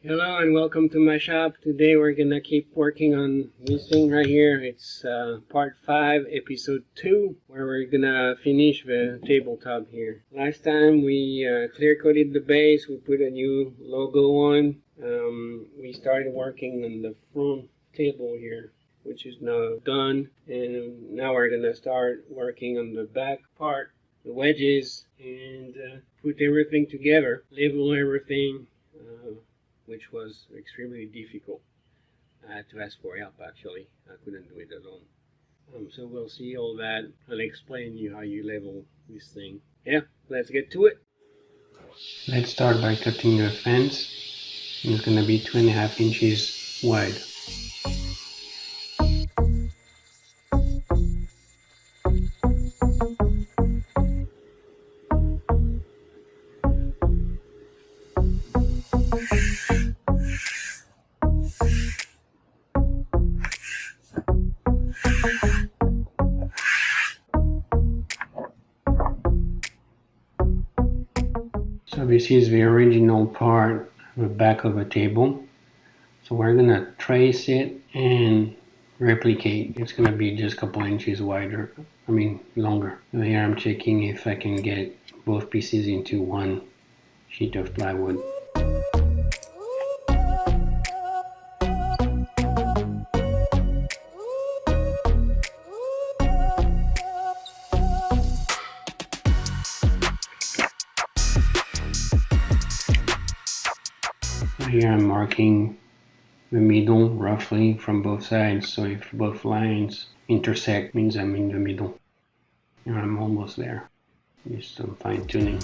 Hello and welcome to my shop. Today we're gonna keep working on this thing right here. It's part 5, episode 2, where we're gonna finish the tabletop here. Last time we clear coated the base, we put a new logo on. We started working on the front table here, which is now done, and now we're gonna start working on the back part, the wedges, and put everything together, label everything, which was extremely difficult. I had to ask for help actually. I couldn't do it alone. So we'll see all that. I'll explain you how you level this thing. Yeah, let's get to it. Let's start by cutting the fence. It's gonna be 2.5 inches wide. So this is the original part, the back of a table. So we're gonna trace it and replicate. It's gonna be just a couple inches wider, longer. So here I'm checking if I can get both pieces into one sheet of plywood. Here I'm marking the middle roughly from both sides, so if both lines intersect means I'm in the middle. Here I'm almost there. Just some fine tuning.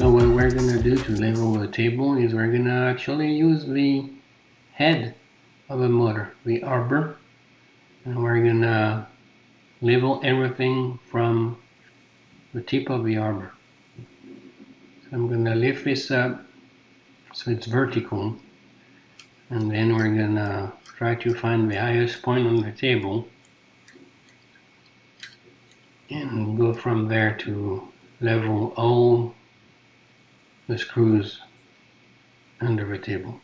So what we're gonna do to level the table is we're gonna actually use the head of a motor, the arbor, and we're gonna level everything from the tip of the arbor. So I'm gonna lift this up so it's vertical, and then we're gonna try to find the highest point on the table and go from there to level all the screws under the table.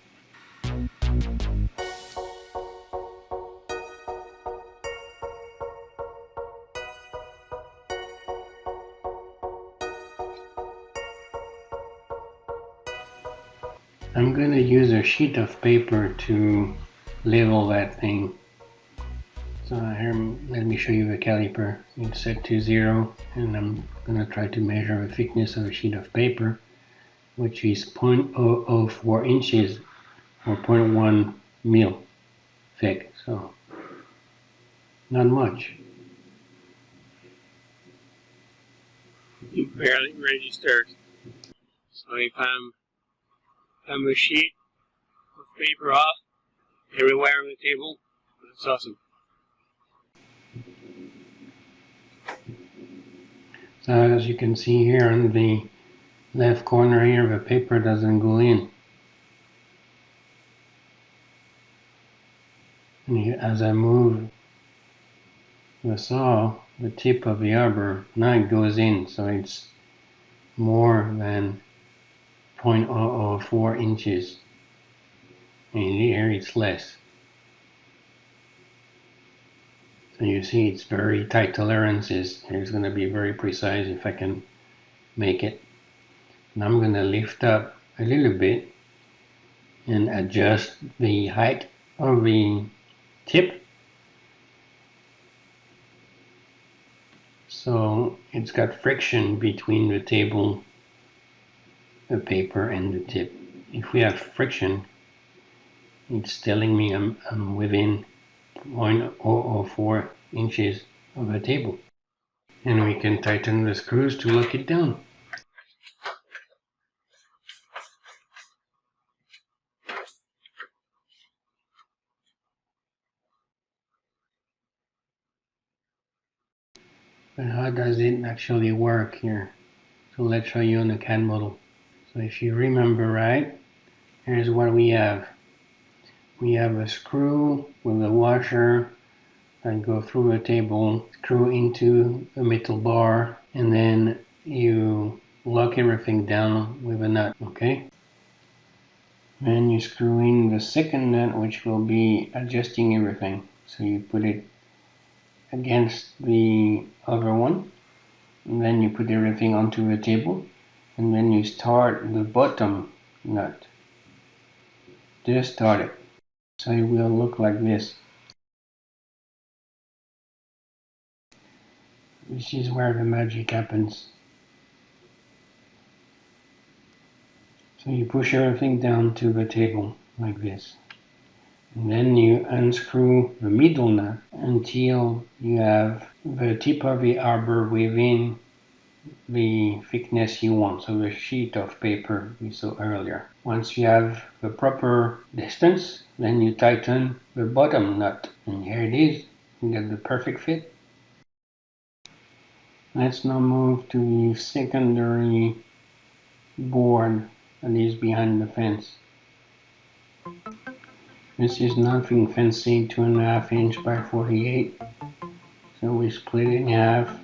I'm going to use a sheet of paper to level that thing. So here, let me show you the caliper. It's set to 0, and I'm going to try to measure the thickness of a sheet of paper, which is 0.004 inches or 0.1 mil thick, so not much. It barely registered. So if I'm a sheet of paper off everywhere on the table, that's awesome. So as you can see here on the left corner here, the paper doesn't go in. And as I move the saw, the tip of the arbor, now it goes in, so it's more than 0.004 inches. And here it's less. So you see it's very tight tolerances. It's going to be very precise if I can make it. And I'm going to lift up a little bit and adjust the height of the tip. So it's got friction between the table, the paper, and the tip. If we have friction, it's telling me I'm within 0.004 inches of the table. And we can tighten the screws to lock it down. But how does it actually work here? So let's show you on the CAD model. So if you remember right, here's what we have. We have a screw with a washer that go through a table, screw into a metal bar, and then you lock everything down with a nut, okay? Then you screw in the second nut, which will be adjusting everything. So you put it against the other one, and then you put everything onto the table, and then you start the bottom nut. Just start it. So it will look like this. This is where the magic happens. So you push everything down to the table like this. And then you unscrew the middle nut until you have the tip of the arbor within the thickness you want, so the sheet of paper we saw earlier. Once you have the proper distance, then you tighten the bottom nut, and here it is. You get the perfect fit. Let's now move to the secondary board that is behind the fence. This is nothing fancy, 2.5 inch by 48. So we split it in half.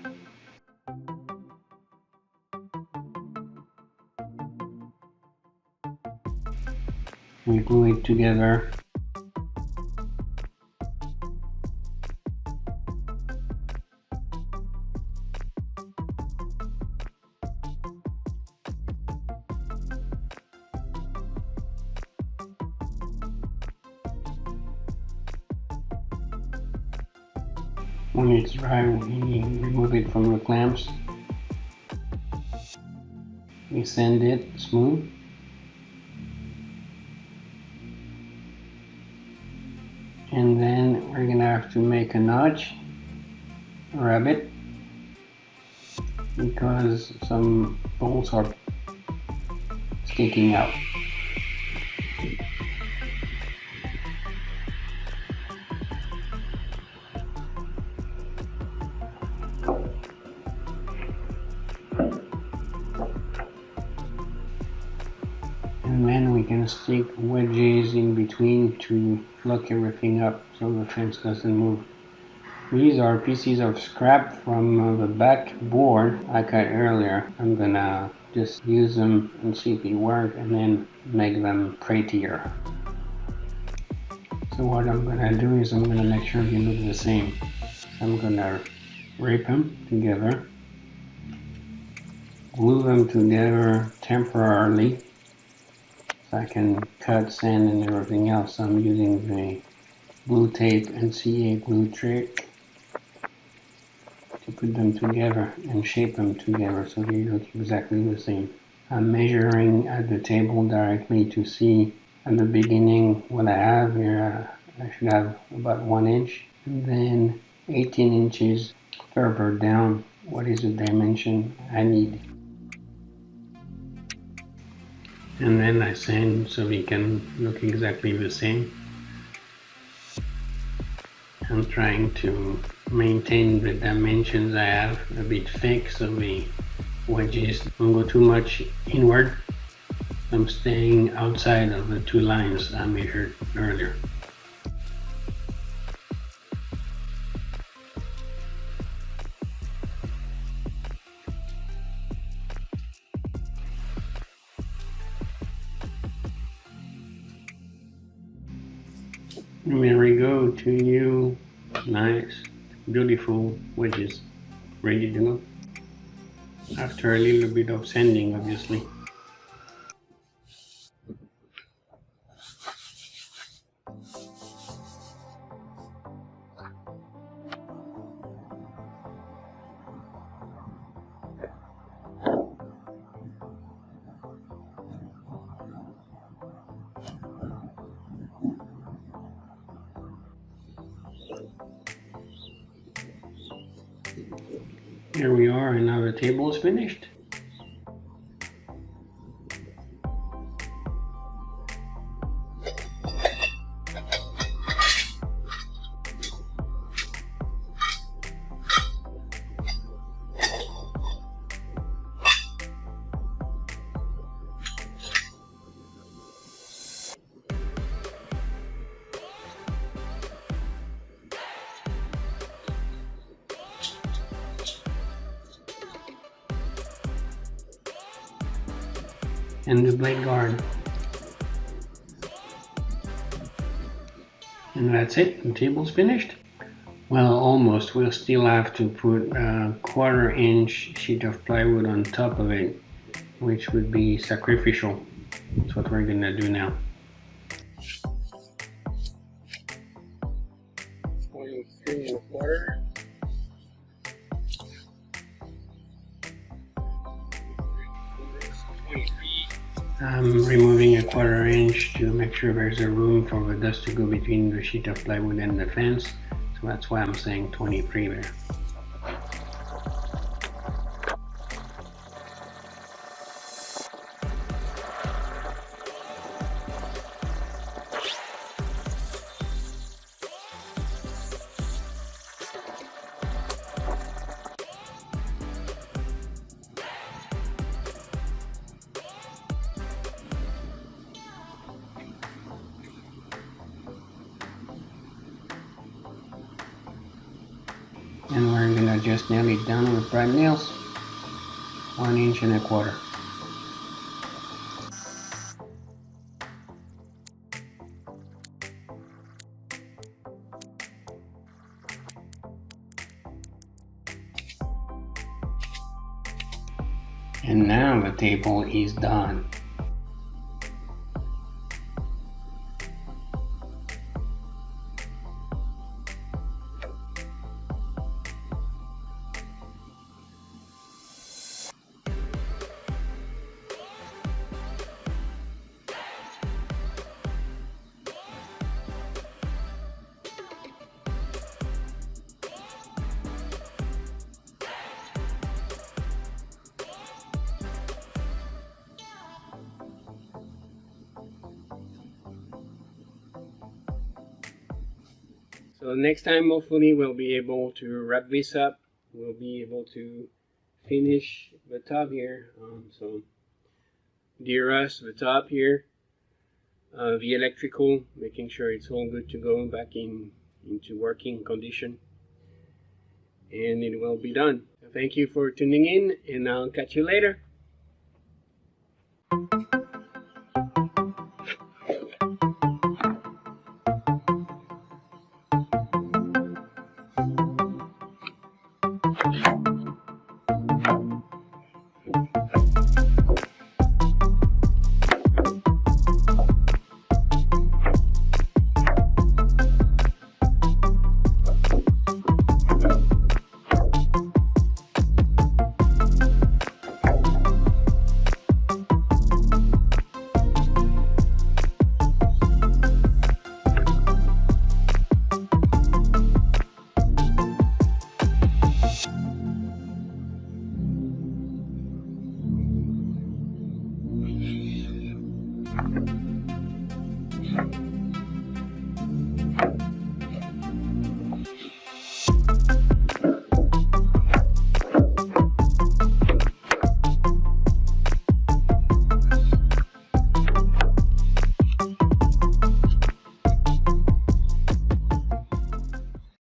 We glue it together. When it's dry, we remove it from the clamps. We sand it smooth. And then we're gonna have to make a notch, a rabbet, because some bolts are sticking out. And then we can stick wedges in between to lock everything up so the fence doesn't move. These are pieces of scrap from the back board I cut earlier. I'm gonna just use them and see if they work and then make them prettier. So what I'm gonna do is I'm gonna make sure they look the same. So I'm gonna rip them together, glue them together temporarily. So I can cut, sand, and everything else. I'm using the glue tape and CA glue trick to put them together and shape them together so they look exactly the same. I'm measuring at the table directly to see at the beginning what I have here. I should have about 1 inch, and then 18 inches further down what is the dimension I need. And then I sand so we can look exactly the same. I'm trying to maintain the dimensions I have a bit thick, so the wedges don't go too much inward. I'm staying outside of the 2 lines I measured earlier. And there we go, 2 new, nice, beautiful wedges ready to go. After a little bit of sanding, obviously. Here we are, and now the table is finished. And the blade guard. And that's it, the table's finished. Well, almost. We'll still have to put a 1/4 inch sheet of plywood on top of it, which would be sacrificial. That's what we're gonna do now. 23 1/4. I'm removing a 1/4 inch to make sure there's a room for the dust to go between the sheet of plywood and the fence. So that's why I'm saying 23 there. And we're gonna just nail it down with brad nails, 1 inch and a 1/4. And now the table is done. So next time, hopefully, we'll be able to wrap this up. We'll be able to finish the top here. So de-rust the top here, the electrical, making sure it's all good to go back into working condition, and it will be done. So thank you for tuning in, and I'll catch you later.